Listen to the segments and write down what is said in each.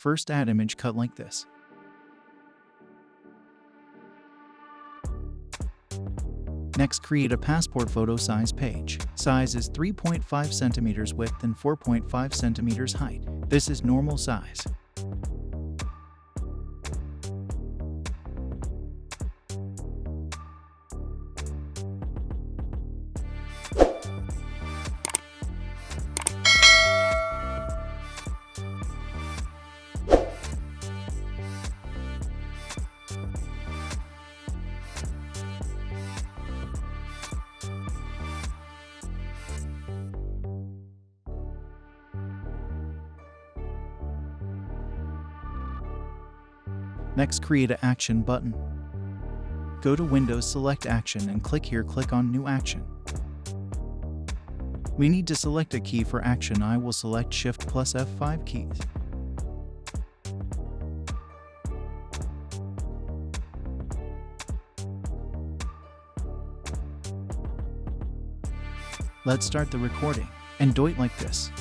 First, add image cut like this. Next, create a passport photo size page. Size is 3.5 centimeters width and 4.5 centimeters height. This is normal size. Next, create an action button. Go to Windows, select Action, and click here. Click on New Action. We need to select a key for action. I will select Shift plus F5 keys. Let's start the recording, and do it like this.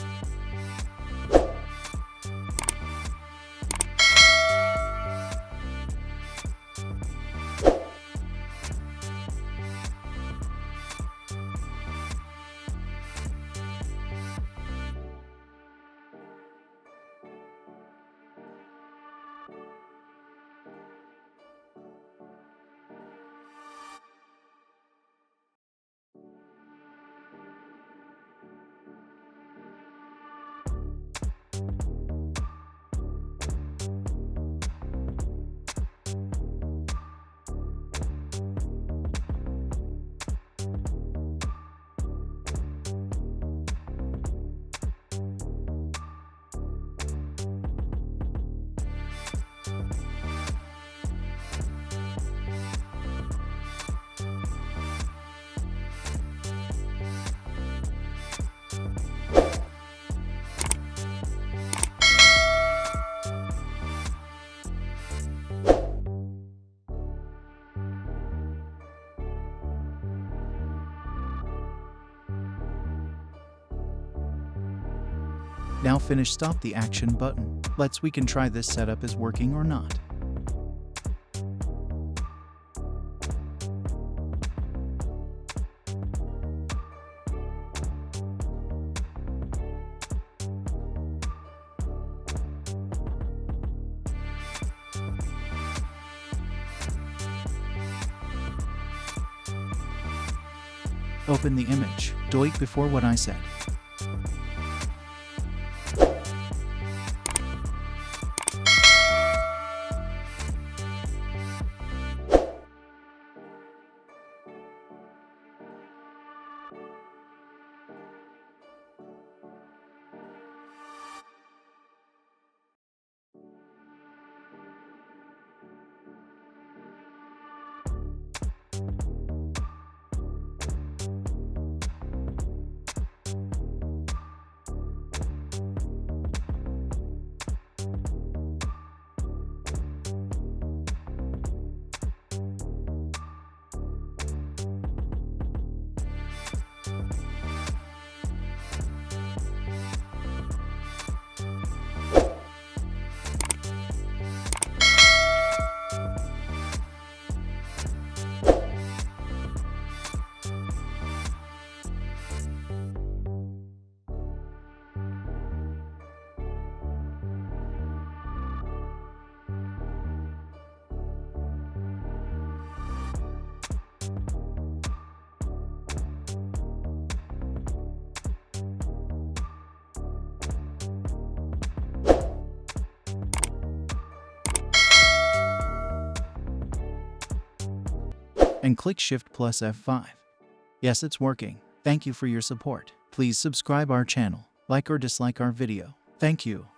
Now finish. Stop the action button. We can try this setup is working or not. Open the image. Do it before what I said. And click Shift plus F5. Yes, it's working. Thank you for your support. Please subscribe our channel, like or dislike our video. Thank you.